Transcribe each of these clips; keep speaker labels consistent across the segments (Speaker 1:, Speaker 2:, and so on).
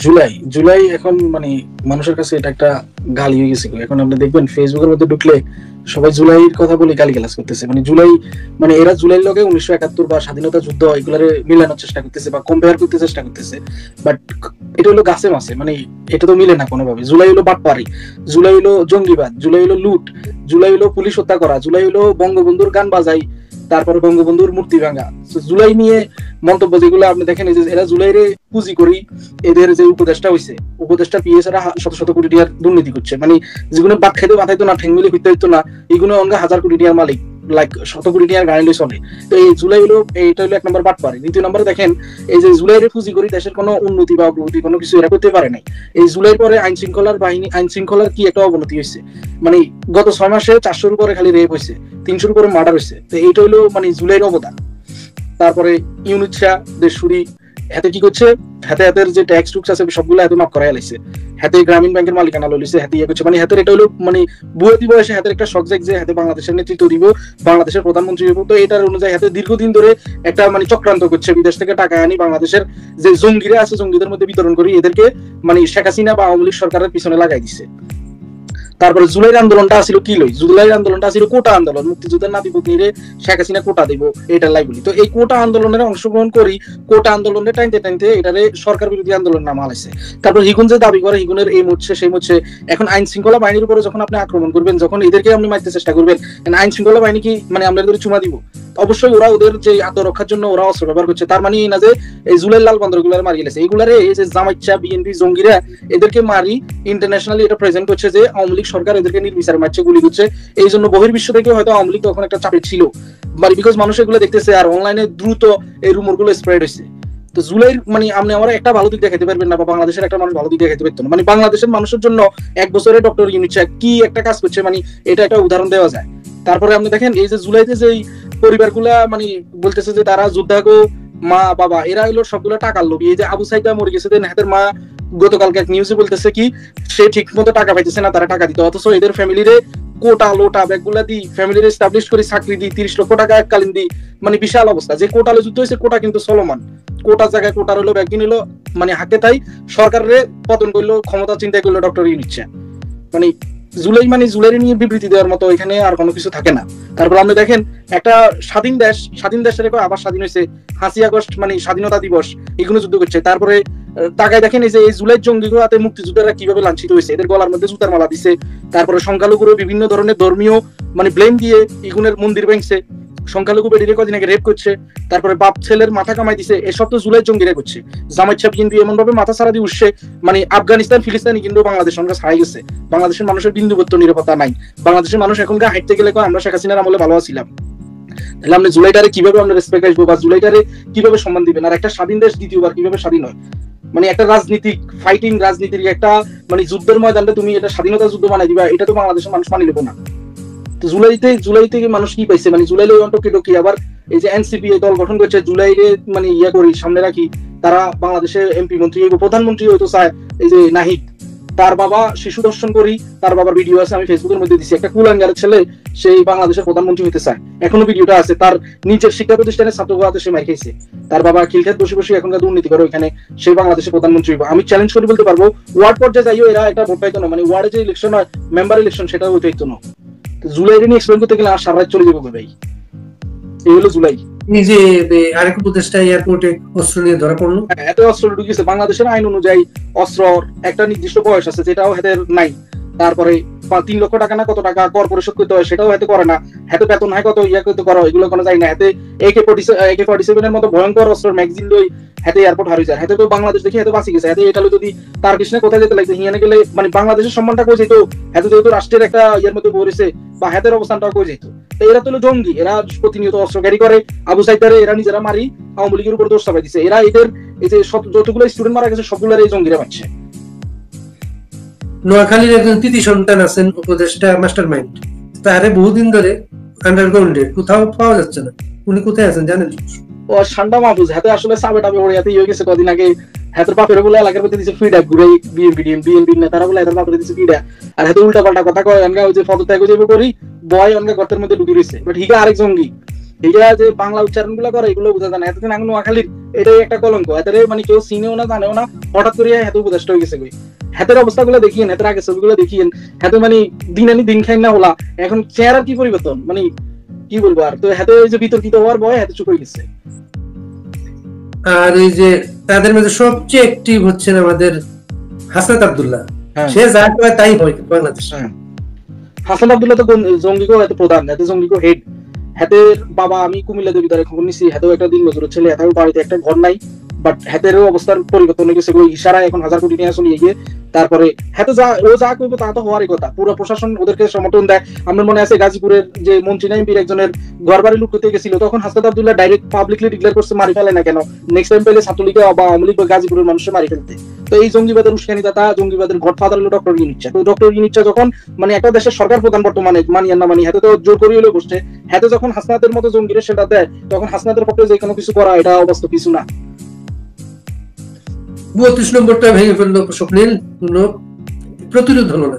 Speaker 1: জুলাই জুলাই এখন মানে মানুষের কাছে এটা একটা গালি হয়ে গেছে। এখন আপনি দেখবেন ফেসবুকের মধ্যে ঢুকলে সবাই জুলাইয়ের কথা বলে গালিগালাজ করতেছে। মানে জুলাই মানে এরা জুলাইয়ের লগে 1971 বা স্বাধীনতা যুদ্ধ এগুলারে মিলানোর চেষ্টা করতেছে বা কম্পেয়ার করতে চেষ্টা করতেছে, বাট এটা হলো গাছে মাছে, মানে এটা তো মিলে না কোনোভাবে। জুলাই হলো বাটপারি, জুলাই হলো জঙ্গিবাদ, জুলাই হলো লুট, জুলাই হলো পুলিশ হত্যা করা, জুলাই হলো বঙ্গবন্ধুর গান বাজাই, তারপরে বঙ্গবন্ধুর মূর্তি ভাঙা। জুলাই নিয়ে মন্তব্য যেগুলো আপনি দেখেন, এই যে এরা জুলাইরে পুঁজি করি, এদের যে উপদেষ্টা হয়েছে, উপদেষ্টা পিএস এরা শত শত কোটি টাকার দুর্নীতি করছে, মানে যেগুলো বাদ খাইতে বাঁধাইতো না, ঠেং মিলে হইতে হইতো না, এগুলো অঙ্গা হাজার কোটি টাকার মালিক, লাইক শত কোটি টাকার গাড়ি চলে। তো এই জুলাই হলো, এইটা হলো এক নম্বর বাটপারি। দ্বিতীয় নম্বরে দেখেন, এই যে জুলাইরে পুঁজি করি দেশের কোনো উন্নতি বা অগ্রগতি কোনো কিছু এরা করতে পারে নাই। এই জুলাই পরে আইন শৃঙ্খলার বাহিনী, আইন শৃঙ্খলার কি একটা অবনতি হয়েছে, মানে গত 6 মাসে 400-র উপরে খালি রেপ হয়েছে, 300-র উপরে মার্ডার হয়েছে। তো এইটা হলো মানে জুলাইয়ের অবদান। তারপরে ইউনিট শাহ দেশসুরি হাতে কি করছে, হাতে হাতের যে ট্যাক্স টুক্স আছে সবগুলো হাতে মাফ করাই লাইছে, হাতে গ্রামীণ ব্যাংকের মালিকানা লইছে, হাতে ইয়ে করছে, মানে হাতের এটা হলো মানে বুয়েতি বয়সে হাতের একটা শখ যে হাতে বাংলাদেশের নেতৃত্ব দিব, বাংলাদেশের প্রধানমন্ত্রী হইব। তো এটার অনুযায়ী হাতে দীর্ঘদিন ধরে একটা মানে চক্রান্ত করছে, বিদেশ থেকে টাকা আনি বাংলাদেশের যে জঙ্গিরা আছে জঙ্গিদের মধ্যে বিতরণ করি, এদেরকে মানে শেখ হাসিনা বা আওয়ামী লীগ সরকারের পিছনে লাগাই দিছে। তারপরে জুলাইয়ের আন্দোলনটা আসলে কি লই, জুলাইয়ের আন্দোলনটা আসলে কোটা আন্দোলন, মুক্তিযুদ্ধের নাতিপুতিরে শেখ হাসিনা কোটা দিব, এটা লাই বলি। তো এই কোটা আন্দোলনের অংশগ্রহণ করি, কোটা আন্দোলনে টাইনতে টাইনতে এটারে সরকার বিরোধী আন্দোলন নাম হালাইছে। তারপর হিগুন যে দাবি করে, হিগুনের এই মুচ্ছে সেই মুচ্ছে। এখন আইন শৃঙ্খলা বাহিনীর উপরে যখন আপনি আক্রমণ করবেন, যখন এদেরকে আপনি মারতে চেষ্টা করবেন, আইন শৃঙ্খলা বাহিনী কি মানে আমরা এদের চুমা দিব? অবশ্যই ওরা ওদের যে আত্মরক্ষার জন্য ওরা অস্ত্র ব্যবহার করছে, তার মানে এই না যে এই জুলাই লাল বন্দরগুলার মারি গেছে। এইগুলারে এই যে জামাইচ্ছা বিএনপি জঙ্গিরা এদেরকে মারি ইন্টারন্যাশনালি এটা প্রেজেন্ট করছে যে আওয়ামী লীগ সরকার এদেরকে নির্বিচারে মারছে, গুলি করছে। এই জন্য বহির্বিশ্ব থেকে হয়তো আওয়ামী লীগ তখন একটা চাপে ছিল, মানে বিকজ মানুষ এগুলো দেখতেছে আর অনলাইনে দ্রুত এই রুমর গুলো স্প্রেড হয়েছে। তো জুলাইয়ের মানে আপনি আমার একটা ভালো দিক দেখাতে পারবেন না, বা বাংলাদেশের একটা মানুষ ভালো দিক দেখাতে পারতো না। মানে বাংলাদেশের মানুষের জন্য 1 বছরে ডক্টর ইউনূস কি একটা কাজ করছে, মানে এটা একটা উদাহরণ দেওয়া যায়। তারপরে আপনি দেখেন এই যে জুলাইতে যে পরিবারগুলা মানে বলতেছে যে তারা যোদ্ধাগো মা বাবা, এরা হলো সবগুলো টাকার লোভী। এই যে আবু সাইদা মরে গেছে, হাতের মা গতকালকে এক নিউজে বলতেছে কি সে ঠিক মতো টাকা পাইতেছে না, তারা টাকা দিতে, অথচ এদের ফ্যামিলিরে কোটা লোটা ব্যাগগুলা দিই, ফ্যামিলির এস্টাবলিশ করে চাকরি দিই, 30 লক্ষ টাকা এককালীন দিই, মানে বিশাল অবস্থা। যে কোটালে যুদ্ধ হয়েছে, কোটা কিন্তু চলমান, কোটার জায়গায় কোটার হলো ব্যাগ কিনিল, মানে হাতে তাই সরকারের পতন করলো, ক্ষমতা চিন্তাই করলো ডক্টর ইউনূস। মানে জুলাই মানে জুলাই নিয়ে বিবৃতি দেওয়ার মতো এখানে আর কোনো কিছু থাকে না। তারপর আপনি দেখেন একটা স্বাধীন দেশ, স্বাধীন দেশের আবার স্বাধীন হয়েছে, 5ই আগস্ট মানে স্বাধীনতা দিবস, এগুলো যুদ্ধ করছে। তারপরে তাকায় দেখেন এই যে এই জুলাই জঙ্গিগুলোতে মুক্তিযোদ্ধারা কিভাবে লাঞ্ছিত হয়েছে, এদের গলার মধ্যে জুতার মালা দিছে। তারপরে সংখ্যালঘুরও বিভিন্ন ধরনের ধর্মীয় মানে ব্লেম দিয়ে ইগুনের মন্দির ভেঙছে, সংখ্যালঘু বেডিরে কদিন আগে রেপ করছে, তারপরে বাপ ছেলের মাথা কামাই দিছে, এসব তো জুলাই জঙ্গিরা করছে। জামাত সাহেব কিন্তু এমন ভাবে মাথা ছাড়া দিয়ে উঠছে, মানে আফগানিস্তান ফিলিস্তিনি কিন্তু বাংলাদেশ সঙ্গে ছাড়াই গেছে। বাংলাদেশের মানুষের বিন্দুবত্ত নিরাপত্তা নাই। বাংলাদেশের মানুষ এখনকার হাঁটতে গেলে আমরা শেখ হাসিনার আমলে ভালো আছিলাম। তাহলে আমরা জুলাইটারে কিভাবে আমরা রেসপেক্ট আসবো, বা জুলাইটারে কিভাবে সম্মান দিবেন? আর একটা স্বাধীন দেশ দ্বিতীয়বার কিভাবে স্বাধীন হয়? মানে একটা রাজনীতিক ফাইটিং রাজনীতির একটা মানে যুদ্ধের ময়দানটা তুমি এটা স্বাধীনতা যুদ্ধ বানাই দিবা, এটা তো বাংলাদেশের মানুষ মানি নেবো না। তো জুলাই থেকে মানুষ কি পাইছে, মানে জুলাইলে টকি আবার এই যে এনসিপি দল গঠন করছে, জুলাইরে মানে ইয়া করি সামনে রাখি, তারা বাংলাদেশের এমপি মন্ত্রী হইব, প্রধানমন্ত্রী হয়তো চায়। এই যে নাহিদ, তার বাবা শিশু দর্শন করি, তার বাবার ভিডিও আছে, আমি ফেসবুকের মধ্যে দিছি। একটা কুলাঙ্গারের ছেলে সেই বাংলাদেশের প্রধানমন্ত্রী হতে চায়, এখনো ভিডিওটা আছে। তার নিজের শিক্ষা প্রতিষ্ঠানের ছাত্রগুলোতে সে মার খেয়েছে, তার বাবা খিলখাত বসে বসে এখনকার দুর্নীতি করে, ওইখানে সেই বাংলাদেশের প্রধানমন্ত্রী হইব। আমি চ্যালেঞ্জ করে বলতে পারবো ওয়ার্ড পর্যায়ে যাইও এরা একটা ভোট পাইতো না, মানে ওয়ার্ডে যে ইলেকশন হয় মেম্বার ইলেকশন, সেটা হইতে হইতো না। জুলাইরে নিয়ে এক্সপ্লেন করতে গেলে আর সারা রাত চলে যাবো ভাই। এই হলো জুলাই।
Speaker 2: এই যে আরেক উপদেষ্টা এয়ারপোর্টে অস্ত্র নিয়ে ধরা পড়লো,
Speaker 1: এত অস্ত্র ঢুকিয়েছে। বাংলাদেশের আইন অনুযায়ী অস্ত্র একটা নির্দিষ্ট বয়স আছে, যেটাও হাতের নাই। তারপরে 3 লক্ষ টাকা না কত টাকা কর পরিশোধ করতে হয়, সেটাও হাতে করে না। হাতে বেতন হয় কত ইয়া করতে করো, এগুলো কোনো যায় না। হাতে AK-47 এর মতো ভয়ঙ্কর অস্ত্র ম্যাগজিন লই হাতে এয়ারপোর্ট হারিয়ে যায়। হাতে তো বাংলাদেশ দেখি হাতে বাঁচি গেছে। হাতে এটা যদি তার কৃষ্ণে কোথায় যেতে লাগছে, হিয়ানে গেলে মানে বাংলাদেশের সম্মানটা কই যেত, হাতে যেহেতু রাষ্ট্রের একটা ইয়ার মধ্যে পড়েছে, বা হাতের অবস্থানটা কই যেত। তো এরা তো জঙ্গি, এরা প্রতিনিয়ত অস্ত্র ক্যারি করে। আবু সাইদারে এরা নিজেরা মারি আওয়ামী লীগের উপর দোষ চাপাই দিচ্ছে। এরা এদের এই যে যতগুলো স্টুডেন্ট মারা গেছে সবগুলোর এই জঙ্গিরা পাচ্ছে।
Speaker 2: নোয়াখালীর একজন কৃতি সন্তান আছেন উপদেষ্টা মাস্টার মাইন্ড, তারে বহুদিন ধরে আন্ডারগ্রাউন্ডে কোথাও পাওয়া যাচ্ছে না। উনি কোথায় আছেন জানেন?
Speaker 1: ও ঠান্ডা মাহফুজ হাতে আসলে সাবে টাবে ওড়ে হাতে ইয়ে গেছে কদিন আগে। হাতের বাপের বলে এলাকার মধ্যে দিচ্ছে ফ্রিডা, ঘুরে বিএনপি নেতারা বলে হাতের বাপের দিচ্ছে ফ্রিডা, আর হাতে উল্টা পাল্টা কথা কয়। অনগা ওই যে পদত্যাগ যাবে করি বয় অনগা গর্তের মধ্যে ঢুকে রয়েছে। বাট হিগা আরেক জঙ্গি, হিগা যে বাংলা উচ্চারণ গুলা করে এগুলো বোঝা যায় না। এতদিন আগে নোয়াখালীর এটাই একটা কলঙ্ক। এদের মানে কেউ চিনেও না জানেও না, হঠাৎ করে হাতে উপদেষ্টা হয়ে গেছে। হাতের অবস্থাগুলো দেখিয়েন, হাতের আগে ছবিগুলো দেখিয়েন, হাতে মানে দিন আনি দিন খাই না হলা, এখন চেহারার কি পরিবর্তন, মানে কি বলবো আর। তো হাতে ওই যে বিতর্কিত হওয়ার ভয় হাতে চুপ হয়ে গেছে।
Speaker 2: আর এই যে তাদের মধ্যে সবচেয়ে অ্যাক্টিভ হচ্ছেন আমাদের হাসনাত আব্দুল্লাহ, সে যা করে তাই হয় বাংলাদেশ।
Speaker 1: হাসান আব্দুল্লাহ তো জঙ্গিগো এত প্রধান, এত জঙ্গিগো হেড। হাতের বাবা, আমি কুমিল্লা দেবিদারে খবর নিছি, হাতেও একটা দিন মজুরের ছেলে, হাতেও বাড়িতে একটা ঘর নাই, বাট হাতেরও অবস্থার পরিবর্তন হয়ে গেছে। ইশারায় এখন 1000 কোটি টাকা চলিয়ে গিয়ে তারপরে হাতে যা ও যা করবো তা তো হওয়ারই কথা। পুরো প্রশাসন ওদেরকে সমর্থন দেয়। আমার মনে আছে গাজীপুরের যে মন্ত্রী নাইমপির একজনের ঘর বাড়ি লুট করতে গেছিল, তখন Hasnat Abdullah direct publicly declare করছে মারি ফেলে না কেন, নেক্সট টাইম পেলে ছাত্রলীগ বা আওয়ামী লীগ বা গাজীপুরের মানুষের মারি ফেলতে। তো এই জঙ্গিবাদের উস্কানিদাতা, জঙ্গিবাদের গডফাদার হলো ডক্টর ইউনিচ্ছা। তো ডক্টর ইউনিচ্ছা যখন মানে একটা দেশের সরকার প্রধান বর্তমানে, মানিয়ান না মানি, হাতে তো জোর করে হলেও বসছে, হাতে যখন হাসনাতের মতো জঙ্গিরে সেটা দেয়, তখন হাসনাতের পক্ষে যে কোনো কিছু করা এটা অবাস্তব কিছু না।
Speaker 2: 32 নম্বরটা ভেঙে ফেললো স্বপ্নিল, কোনো প্রতিরোধ হলো না।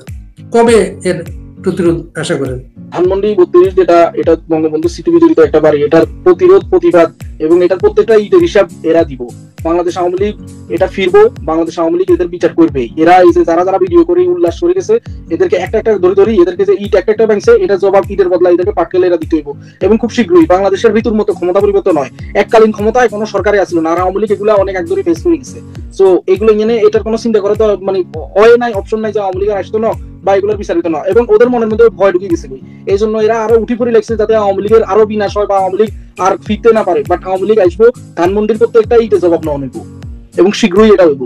Speaker 2: কবে এর প্রতিরোধ আশা করেন?
Speaker 1: ধানমন্ডি 32 যেটা, এটা বঙ্গবন্ধু স্মৃতি বিজড়িত একটা বাড়ি, এটার প্রতিরোধ প্রতিবাদ এবং এটার প্রত্যেকটা ইটের হিসাব এরা দিব। বাংলাদেশ আওয়ামী লীগ এটা ফিরবো, বাংলাদেশ আওয়ামী লীগ এদের বিচার করবে। এরা এই যে যারা যারা ভিডিও করে উল্লাস করে গেছে, এদেরকে একটা একটা ধরে ধরি, এদেরকে যে ইট একটা একটা ব্যাংছে, এটা জবাব ইটের বদলা এদেরকে পাটকেলে এরা দিতে হইব। এবং খুব শীঘ্রই বাংলাদেশের ঋতুর মতো ক্ষমতা পরিবর্তন হয়। এককালীন ক্ষমতায় কোনো সরকারে আসছিল না, আর আওয়ামী লীগ এগুলো অনেক এক ধরে ফেস করে গেছে। সো এগুলো নিয়ে এটার কোনো চিন্তা করে তো মানে হয় নাই, অপশন নাই যে আওয়ামী লীগের আসতো না বা এগুলোর বিচারিত না। এবং ওদের মনের মধ্যে ভয় ঢুকে গেছে, এই জন্য এরা আরো উঠি পড়ে লাগছে যাতে আওয়ামী লীগের আরো বিনাশ হয় বা আওয়ামী লীগ আর ফিরতে না পারে। বাট আওয়ামী লীগ আসবো, ধানমন্ডির প্রত্যেকটা ইটে জবাব নেওয়া নেবো এবং শীঘ্রই এটা হইব।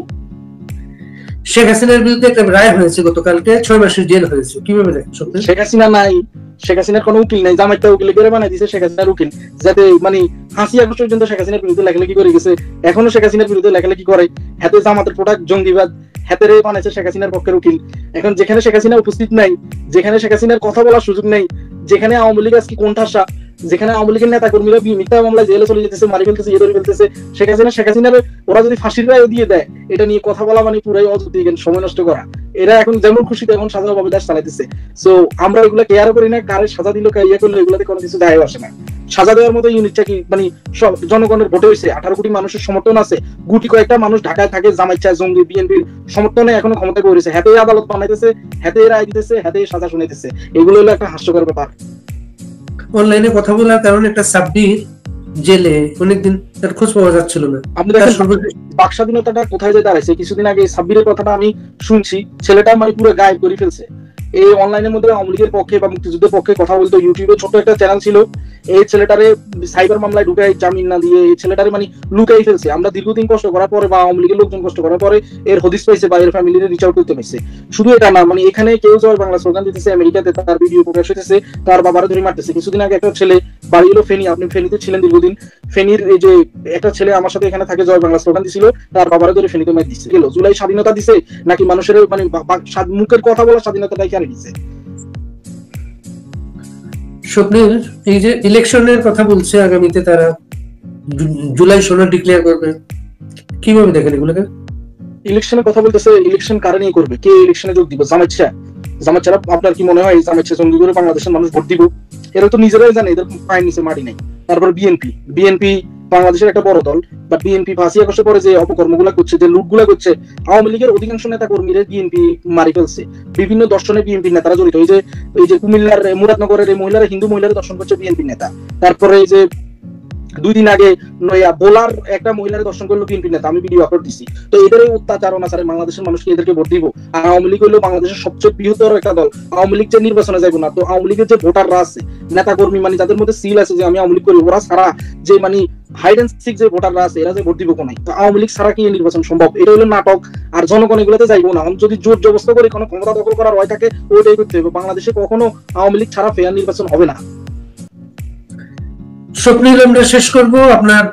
Speaker 2: শেখ হাসিনার বিরুদ্ধে একটা রায় হয়েছে গতকালকে, 6 মাসের জেল হয়েছে, কিভাবে দেখেন?
Speaker 1: শেখ হাসিনা নাই, শেখ হাসিনার কোনো উকিল নাই, জামাইটা উকিল করে বানাই দিয়েছে শেখ হাসিনার উকিল, যাতে মানে 5 আগস্ট পর্যন্ত শেখ হাসিনার বিরুদ্ধে লেখালেখি করে গেছে, এখনো শেখ হাসিনার বিরুদ্ধে লেখালেখি করে। হাতে জামাতের প্রোডাক্ট জঙ্গিবাদ, হাতের বানাইছে শেখ হাসিনার পক্ষের উকিল। এখন যেখানে শেখ হাসিনা উপস্থিত নাই, যেখানে শেখ হাসিনার কথা বলার সুযোগ নেই, যেখানে আওয়ামী লীগ আজকে কোণঠাসা, যেখানে আওয়ামী লীগের নেতা কর্মীরা মিথ্যা মামলায় জেলে চলে যেতেছে, মারি ফেলতেছে, ধরে ফেলতেছে, শেখ হাসিনার ওরা যদি ফাঁসির রায় দিয়ে দেয়, এটা নিয়ে কথা বলা মানে পুরাই অযৌক্তিক, সময় নষ্ট করা। এরা এখন যেমন খুশি তেমন সাধারণভাবে দেশ চালাইতেছে। সো আমরা এগুলো কেয়ার করি না, কারে সাজা দিল ইয়ে করলো এগুলোতে কোনো কিছু দায় আসে না। সাজা দেওয়ার মতো ইউনিটটা কি মানে সব জনগণের ভোটে হয়েছে, 18 কোটি মানুষের সমর্থন আছে, গুটি কয়েকটা মানুষ ঢাকায় থাকে, জামাইত চায়, জঙ্গি বিএনপির সমর্থনে এখনো ক্ষমতায় পড়েছে, হাতে আদালত বানাইতেছে, হাতে রায় দিতেছে, হাতে সাজা শুনাইতেছে। এগুলো হলো একটা হাস্যকর ব্যাপার।
Speaker 2: অনলাইনে কথা বলার কারণে একটা সাব্বির জেলে অনেকদিন তার খোঁজ পাওয়া যাচ্ছিল না।
Speaker 1: আপনি দেখেন বাক স্বাধীনতাটা কোথায় যে দাঁড়াইছে। কিছুদিন আগে সাব্বিরের কথাটা আমি শুনছি, ছেলেটা মানে পুরো গায়েব করে ফেলছে। এই অনলাইনের মধ্যে আওয়ামী লীগের পক্ষে বা মুক্তিযুদ্ধের পক্ষে কথা বলতো, ইউটিউবে ছোট একটা চ্যানেল ছিল, এই ছেলেটারে সাইবার মামলায় ঢুকাই জামিন না দিয়ে এই ছেলেটারে মানে লুকাই ফেলছে। আমরা দীর্ঘদিন কষ্ট করার পরে বা আওয়ামী লীগের লোকজন কষ্ট করার পরে এর হদিস পাইছে বা এর ফ্যামিলির রিচ আউট করতে পারছে। শুধু এটা না, মানে এখানে কেউ জয় বাংলা স্লোগান দিতেছে, আমেরিকাতে তার ভিডিও প্রকাশ হইতেছে, তার বাবারে ধরে মারতেছে। কিছুদিন আগে একটা ছেলে বাড়ি হলো ফেনী, আপনি ফেনীতে ছিলেন দীর্ঘদিন, ফেনীর এই যে একটা ছেলে আমার সাথে এখানে থাকে জয় বাংলা স্লোগান দিছিল, তার বাবারে ধরে ফেনীতে মার দিচ্ছে। গেল জুলাই স্বাধীনতা দিছে নাকি মানুষের মানে মুখের কথা বলার স্বাধীনতাটাই কেন দিছে?
Speaker 2: স্বপ্নের এই যে ইলেকশনের কথা বলছে, আগামীতে তারা জুলাই 16 ডিক্লেয়ার করবে, কিভাবে দেখেন এগুলোকে?
Speaker 1: ইলেকশনের কথা বলতেছে, ইলেকশন কারে নিয়ে করবে, কে ইলেকশনে যোগ দিব? জামাত ছাড়া আপনার কি মনে হয় জামাত জঙ্গি করে বাংলাদেশের মানুষ ভোট দিব? এরা তো নিজেরাই জানে এদের পায়ের নিচে মাটি নাই। তারপর বিএনপি বাংলাদেশের একটা বড় দল, বাট বিএনপি 5 আগস্টের পরে যে অপকর্মগুলা করছে, যে লুটগুলা করছে, আওয়ামী লীগের অধিকাংশ নেতা কর্মীরা বিএনপি মারি ফেলছে। বিভিন্ন দর্শনে বিএনপি নেতারা জড়িত। এই যে কুমিল্লার মুরাদনগরের এই মহিলারা, হিন্দু মহিলারা দর্শন করছে বিএনপি নেতা। তারপরে এই যে 2 দিন আগে বোলার একটা মহিলার দর্শন করলো বিএনপি নেতা, আমি ভিডিও আপলোড দিছি। তো এদের এই অত্যাচার অনাচারে বাংলাদেশের মানুষকে এদেরকে ভোট দিব? আর আওয়ামী লীগ হলো বাংলাদেশের সবচেয়ে বৃহত্তর একটা দল। আওয়ামী লীগ যে নির্বাচনে যাবো না, তো আওয়ামী লীগের যে ভোটাররা আছে, নেতা কর্মী মানে যাদের মধ্যে সিল আছে যে আমি আওয়ামী লীগ করি, ওরা ছাড়া যে মানে হাইড এন্ড সিক যে ভোটাররা আছে, এরা যে ভোট দিব কোনায়? তো আওয়ামী লীগ ছাড়া কি নির্বাচন সম্ভব? এটা হলো নাটক। আর জনগণ এগুলোতে যাইবো না। যদি জোর জবস্ত করে কোনো ক্ষমতা দখল করার হয় থাকে, ওইটাই করতে হবে। বাংলাদেশে কখনো আওয়ামী লীগ ছাড়া ফেয়ার নির্বাচন হবে না।
Speaker 2: স্বপ্নিল, আমরা শেষ করবো। আপনার